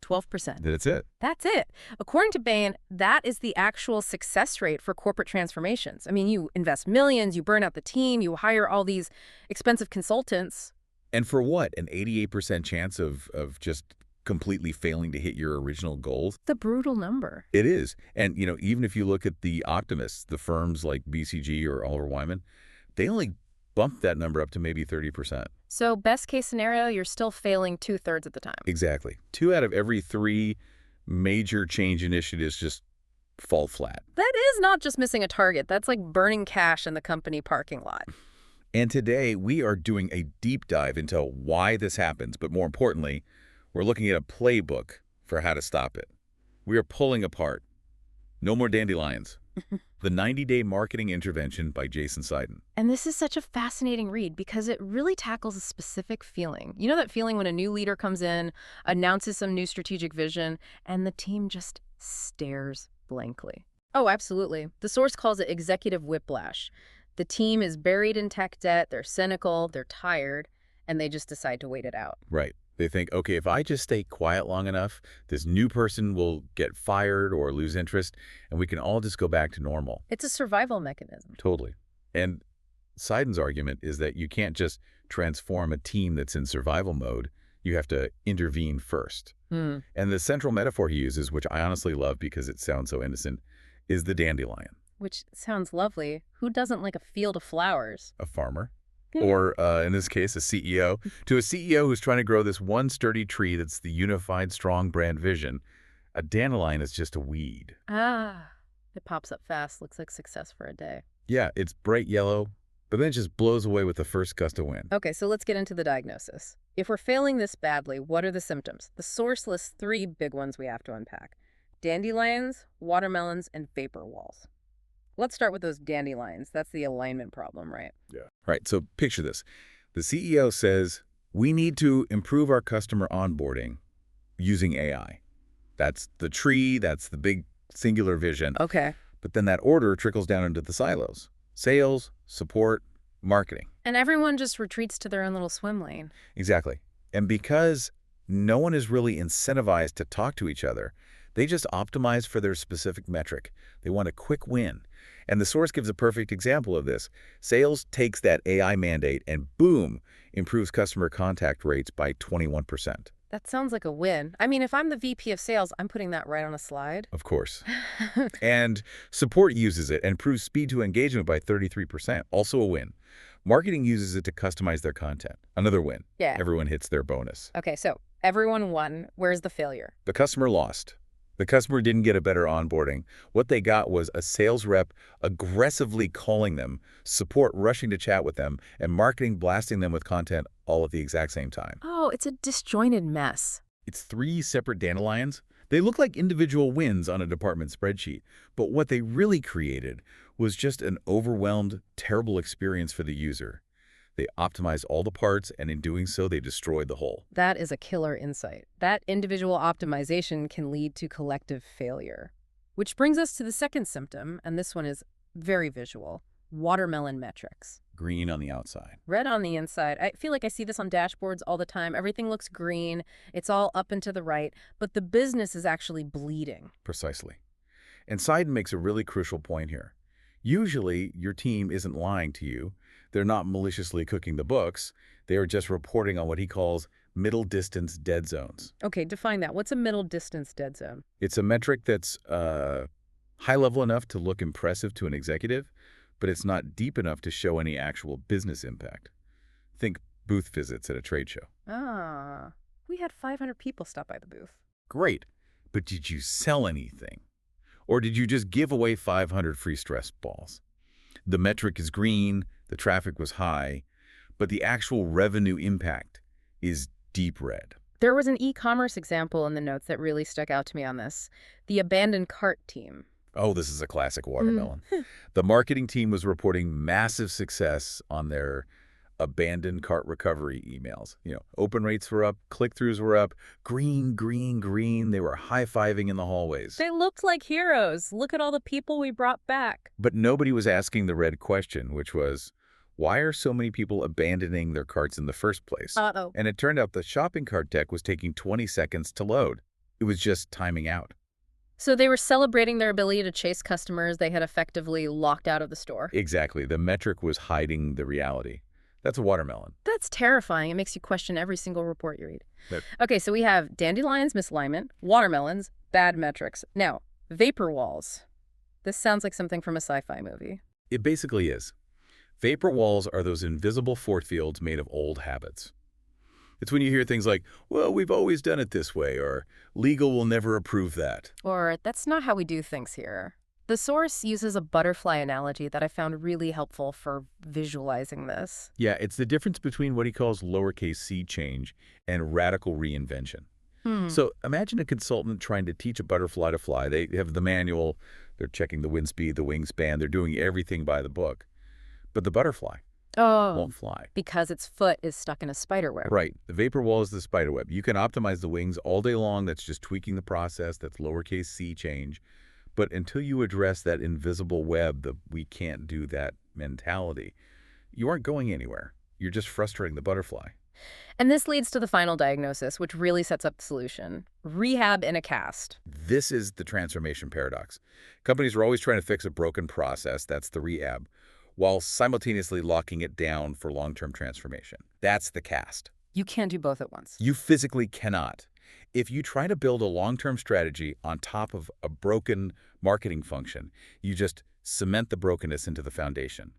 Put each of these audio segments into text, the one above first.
12%. That's it. That's it. According to Bain, that is the actual success rate for corporate transformations. I mean, you invest millions, you burn out the team, you hire all these expensive consultants. And for what? An 88% chance of just completely failing to hit your original goals? The brutal number. It is. And, even if you look at the optimists, the firms like BCG or Oliver Wyman, they only bumped that number up to maybe 30%. So best case scenario, you're still failing 2/3 of the time. Exactly. 2 out of every 3 major change initiatives just fall flat. That is not just missing a target. That's like burning cash in the company parking lot. And today, we are doing a deep dive into why this happens, but more importantly, we're looking at a playbook for how to stop it. We are pulling apart No More Dandelions, the 90-day marketing intervention by Jason Seiden. And this is such a fascinating read because it really tackles a specific feeling. You know that feeling when a new leader comes in, announces some new strategic vision, and the team just stares blankly? Oh, absolutely. The source calls it executive whiplash. The team is buried in tech debt, they're cynical, they're tired, and they just decide to wait it out. Right. They think, okay, if I just stay quiet long enough, this new person will get fired or lose interest, and we can all just go back to normal. It's a survival mechanism. Totally. And Seiden's argument is that you can't just transform a team that's in survival mode. You have to intervene first. And the central metaphor he uses, which I honestly love because it sounds so innocent, is the dandelion. Which sounds lovely. Who doesn't like a field of flowers? A farmer. Or, in this case, a CEO. To a CEO who's trying to grow this one sturdy tree that's the unified, strong brand vision, a dandelion is just a weed. Ah, it pops up fast. Looks like success for a day. Yeah, it's bright yellow, but then it just blows away with the first gust of wind. Okay, so let's get into the diagnosis. If we're failing this badly, what are the symptoms? The source lists 3 big ones we have to unpack: dandelions, watermelons, and vapor walls. Let's start with those dandelions. That's the alignment problem, right? Yeah. Right, so picture this. The CEO says, we need to improve our customer onboarding using AI. That's the tree, that's the big singular vision. Okay. But then that order trickles down into the silos. Sales, support, marketing. And everyone just retreats to their own little swim lane. Exactly. And because no one is really incentivized to talk to each other, they just optimize for their specific metric. They want a quick win. And the source gives a perfect example of this. Sales takes that AI mandate and boom, improves customer contact rates by 21%. That sounds like a win. I mean, if I'm the VP of sales, I'm putting that right on a slide. Of course. And support uses it and improves speed to engagement by 33%. Also a win. Marketing uses it to customize their content. Another win. Yeah. Everyone hits their bonus. Okay, so everyone won. Where's the failure? The customer lost. The customer didn't get a better onboarding. What they got was a sales rep aggressively calling them, support rushing to chat with them, and marketing blasting them with content all at the exact same time. Oh, it's a disjointed mess. It's 3 separate dandelions. They look like individual wins on a department spreadsheet, but what they really created was just an overwhelmed, terrible experience for the user. They optimized all the parts, and in doing so, they destroyed the whole. That is a killer insight. That individual optimization can lead to collective failure. Which brings us to the second symptom, and this one is very visual: watermelon metrics. Green on the outside. Red on the inside. I feel like I see this on dashboards all the time. Everything looks green. It's all up and to the right, but the business is actually bleeding. Precisely. And Seiden makes a really crucial point here. Usually, your team isn't lying to you. They're not maliciously cooking the books. They are just reporting on what he calls middle-distance dead zones. Okay, define that. What's a middle distance dead zone? It's a metric that's high-level enough to look impressive to an executive, but it's not deep enough to show any actual business impact. Think booth visits at a trade show. Ah, we had 500 people stop by the booth. Great, but did you sell anything? Or did you just give away 500 free stress balls? The metric is green, the traffic was high, but the actual revenue impact is deep red. There was an e-commerce example in the notes that really stuck out to me on this. The abandoned cart team. Oh, this is a classic watermelon. The marketing team was reporting massive success on their abandoned cart recovery emails. Open rates were up, click-throughs were up, green, green, green. They were high-fiving in the hallways. They looked like heroes. Look at all the people we brought back. But nobody was asking the red question, which was, why are so many people abandoning their carts in the first place? Uh-oh. And it turned out the shopping cart deck was taking 20 seconds to load. It was just timing out. So they were celebrating their ability to chase customers they had effectively locked out of the store. Exactly. The metric was hiding the reality. That's a watermelon. That's terrifying. It makes you question every single report you read. But Okay, so we have dandelions misalignment, watermelons, bad metrics. Now, vapor walls. This sounds like something from a sci-fi movie. it basically is. Vapor walls are those invisible force fields made of old habits. It's when you hear things like, well, we've always done it this way, or legal will never approve that. Or, that's not how we do things here. The source uses a butterfly analogy that I found really helpful for visualizing this. Yeah, it's the difference between what he calls lowercase c change and radical reinvention. Hmm. So imagine a consultant trying to teach a butterfly to fly. They have the manual, they're checking the wind speed, the wingspan, they're doing everything by the book. But the butterfly Oh, won't fly. because its foot is stuck in a spider web. Right. The vapor wall is the spider web. You can optimize the wings all day long. That's just tweaking the process. That's lowercase c change. But until you address that invisible web, the we can't do that mentality, you aren't going anywhere. You're just frustrating the butterfly. And this leads to the final diagnosis, which really sets up the solution. Rehab in a cast. This is the transformation paradox. Companies are always trying to fix a broken process, that's the rehab, while simultaneously locking it down for long-term transformation. That's the cast. You can't do both at once. You physically cannot. If you try to build a long-term strategy on top of a broken marketing function, you just cement the brokenness into the foundation.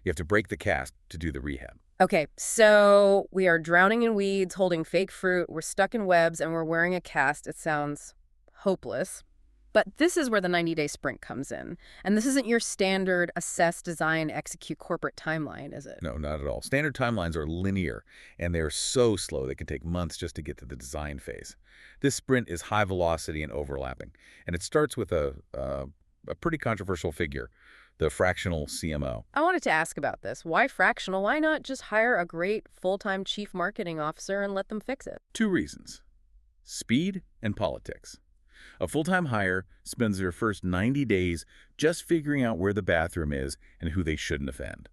You have to break the cast to do the rehab. Okay, so we are drowning in weeds, holding fake fruit, we're stuck in webs, and we're wearing a cast. It sounds hopeless. But this is where the 90-day sprint comes in. And this isn't your standard assess, design, execute corporate timeline, is it? No, not at all. Standard timelines are linear, and they're so slow they can take months just to get to the design phase. This sprint is high velocity and overlapping, and it starts with a pretty controversial figure, the fractional CMO. I wanted to ask about this. Why fractional? Why not just hire a great full-time chief marketing officer and let them fix it? Two reasons: speed and politics. A full-time hire spends their first 90 days just figuring out where the bathroom is and who they shouldn't offend.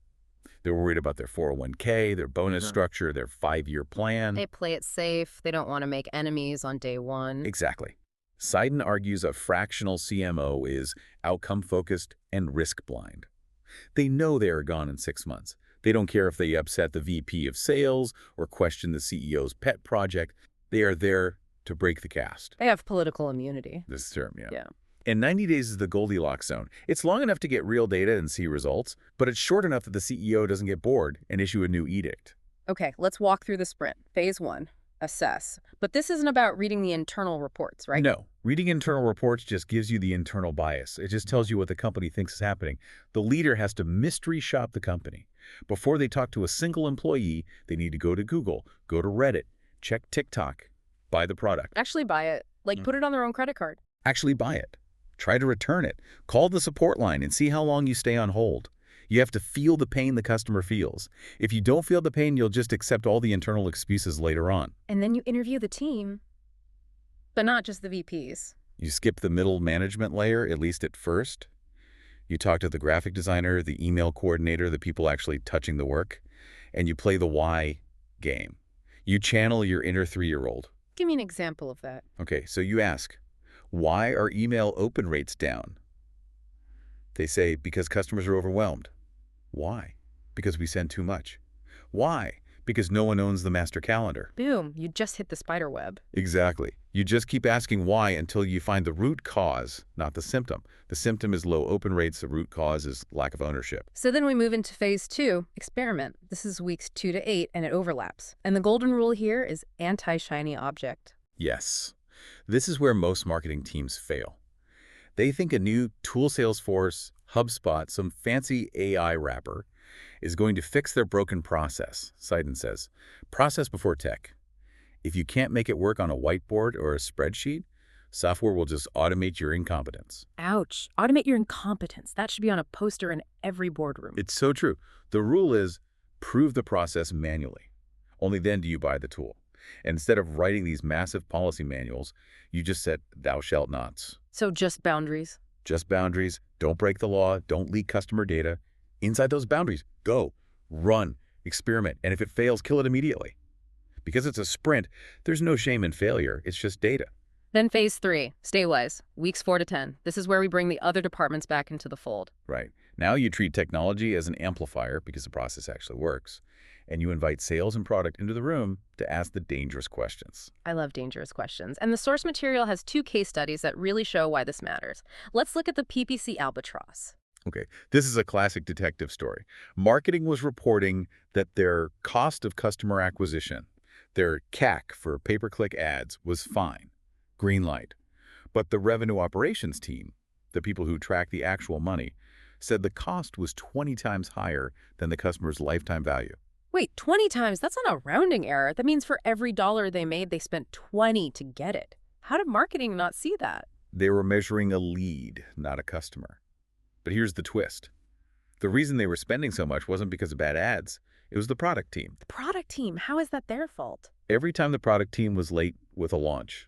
They're worried about their 401k, their bonus structure, their 5-year plan. They play it safe. They don't want to make enemies on day one. Exactly. Seiden argues a fractional CMO is outcome-focused and risk-blind. They know they are gone in 6 months. They don't care if they upset the VP of sales or question the CEO's pet project. They are there to break the cast. They have political immunity. This term, yeah. Yeah. And 90 days is the Goldilocks zone. It's long enough to get real data and see results, but it's short enough that the CEO doesn't get bored and issue a new edict. Okay, let's walk through the sprint. Phase 1, assess. But this isn't about reading the internal reports, right? No. Reading internal reports just gives you the internal bias. It just tells you what the company thinks is happening. The leader has to mystery shop the company. Before they talk to a single employee, they need to go to Google, go to Reddit, check TikTok, buy the product. Actually buy it. Like, put it on their own credit card. Actually buy it. Try to return it. Call the support line and see how long you stay on hold. You have to feel the pain the customer feels. If you don't feel the pain, you'll just accept all the internal excuses later on. And then you interview the team, but not just the VPs. You skip the middle management layer, at least at first. You talk to the graphic designer, the email coordinator, the people actually touching the work, and you play the why game. You channel your inner 3-year-old. Give me an example of that. Okay, so you ask, why are email open rates down? They say, because customers are overwhelmed. Why? Because we send too much. Why? Because no one owns the master calendar. Boom, you just hit the spider web. Exactly. You just keep asking why until you find the root cause, not the symptom. The symptom is low open rates. The root cause is lack of ownership. So then we move into phase 2, experiment. This is weeks 2 to 8, and it overlaps. And the golden rule here is anti-shiny object. Yes. This is where most marketing teams fail. They think a new tool Salesforce, HubSpot, some fancy AI wrapper is going to fix their broken process. Seiden says, process before tech. If you can't make it work on a whiteboard or a spreadsheet, software will just automate your incompetence. Ouch. Automate your incompetence. That should be on a poster in every boardroom. It's so true. The rule is prove the process manually. Only then do you buy the tool. And instead of writing these massive policy manuals, you just set thou shalt nots. So just boundaries. Just boundaries. Don't break the law. Don't leak customer data. Inside those boundaries, go, run, experiment, and if it fails, kill it immediately. Because it's a sprint, there's no shame in failure. It's just data. Then phase 3, stabilize, weeks 4 to 10. This is where we bring the other departments back into the fold. Right. Now you treat technology as an amplifier because the process actually works, and you invite sales and product into the room to ask the dangerous questions. I love dangerous questions. And the source material has 2 case studies that really show why this matters. Let's look at the PPC albatross. Okay, this is a classic detective story. Marketing was reporting that their cost of customer acquisition, their CAC for pay-per-click ads, was fine, green light. But the revenue operations team, the people who track the actual money, said the cost was 20 times higher than the customer's lifetime value. Wait, 20 times? That's not a rounding error. That means for every dollar they made, they spent 20 to get it. How did marketing not see that? They were measuring a lead, not a customer. But here's the twist. The reason they were spending so much wasn't because of bad ads. It was the product team. The product team, how is that their fault? Every time the product team was late with a launch,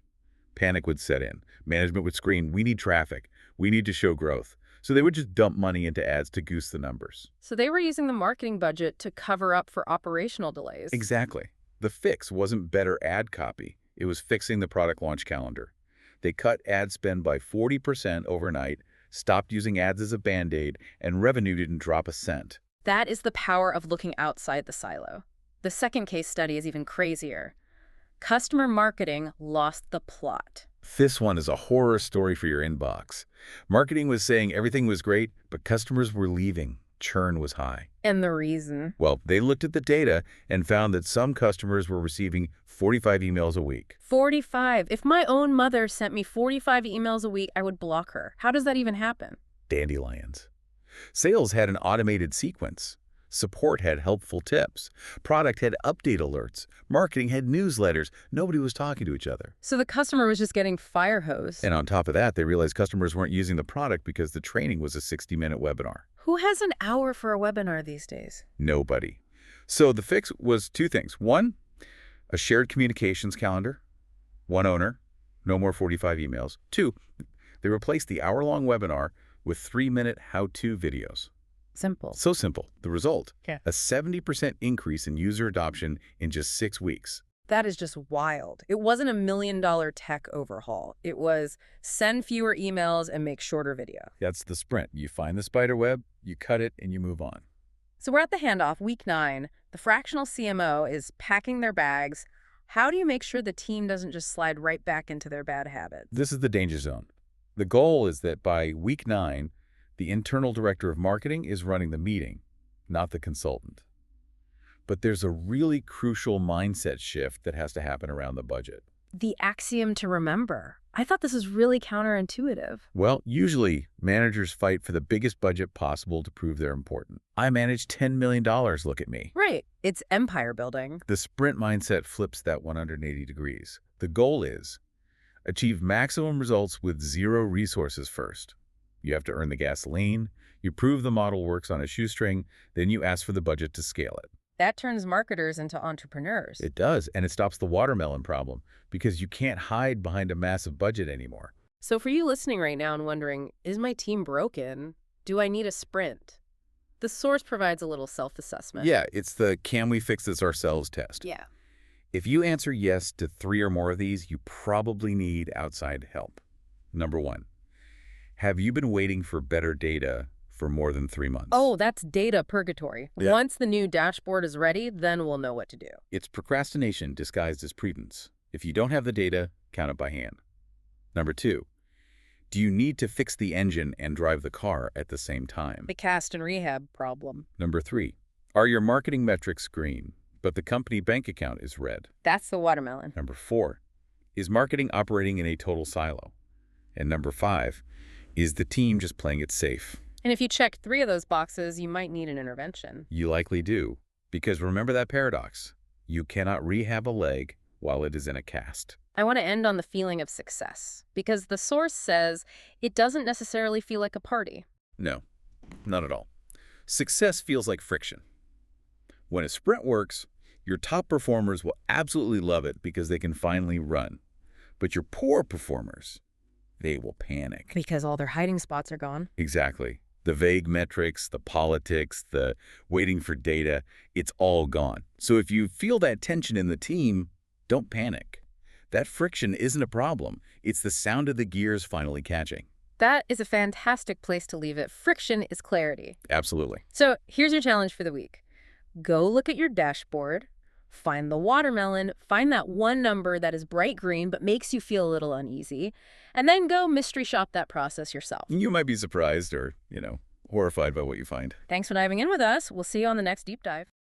panic would set in. Management would scream, "We need traffic. We need to show growth." So they would just dump money into ads to goose the numbers. So they were using the marketing budget to cover up for operational delays. Exactly. The fix wasn't better ad copy. It was fixing the product launch calendar. They cut ad spend by 40% overnight, stopped using ads as a Band-Aid, and revenue didn't drop a cent. That is the power of looking outside the silo. The second case study is even crazier. Customer marketing lost the plot. This one is a horror story for your inbox. Marketing was saying everything was great, but customers were leaving. Churn was high. And the reason? Well, they looked at the data and found that some customers were receiving 45 emails a week. 45. If my own mother sent me 45 emails a week, I would block her. How does that even happen? Dandelions. Sales had an automated sequence. Support had helpful tips. Product had update alerts. Marketing had newsletters. Nobody was talking to each other. So the customer was just getting fire hosed. And on top of that, they realized customers weren't using the product because the training was a 60-minute webinar. Who has an hour for a webinar these days? Nobody. So the fix was 2 things. 1, a shared communications calendar. 1 owner. No more 45 emails. 2, they replaced the hour-long webinar with 3-minute how-to videos. Simple. So simple. The result? Yeah. A 70% increase in user adoption in just 6 weeks. That is just wild. It wasn't a $1 million tech overhaul. It was send fewer emails and make shorter video. That's the sprint. You find the spider web, you cut it, and you move on. So we're at the handoff, week 9. The fractional CMO is packing their bags. How do you make sure the team doesn't just slide right back into their bad habits? This is the danger zone. The goal is that by week 9, the internal director of marketing is running the meeting, not the consultant. But there's a really crucial mindset shift that has to happen around the budget. The axiom to remember. I thought this was really counterintuitive. Well, usually managers fight for the biggest budget possible to prove they're important. I manage $10 million, look at me. Right. It's empire building. The sprint mindset flips that 180 degrees. The goal is achieve maximum results with 0 resources first. You have to earn the gasoline, you prove the model works on a shoestring, then you ask for the budget to scale it. That turns marketers into entrepreneurs. It does, and it stops the watermelon problem because you can't hide behind a massive budget anymore. So for you listening right now and wondering, is my team broken? Do I need a sprint? The source provides a little self-assessment. Yeah, it's the can we fix this ourselves test. Yeah. If you answer yes to 3 or more of these, you probably need outside help. Number 1, have you been waiting for better data for more than 3 months? Oh, that's data purgatory. Yeah. Once the new dashboard is ready, then we'll know what to do. It's procrastination disguised as prudence. If you don't have the data, count it by hand. Number 2, do you need to fix the engine and drive the car at the same time? The cast and rehab problem. Number 3, are your marketing metrics green, but the company bank account is red? That's the watermelon. Number 4, is marketing operating in a total silo? And number 5, is the team just playing it safe? And if you check 3 of those boxes, you might need an intervention. You likely do, because remember that paradox. You cannot rehab a leg while it is in a cast. I want to end on the feeling of success, because the source says it doesn't necessarily feel like a party. No, not at all. Success feels like friction. When a sprint works, your top performers will absolutely love it because they can finally run. But your poor performers, they will panic. Because all their hiding spots are gone. Exactly. The vague metrics, the politics, the waiting for data, it's all gone. So if you feel that tension in the team, don't panic. That friction isn't a problem. It's the sound of the gears finally catching. That is a fantastic place to leave it. Friction is clarity. Absolutely. So here's your challenge for the week. Go look at your dashboard, find the watermelon, find that one number that is bright green but makes you feel a little uneasy, and then go mystery shop that process yourself. You might be surprised or, horrified by what you find. Thanks for diving in with us. We'll see you on the next deep dive.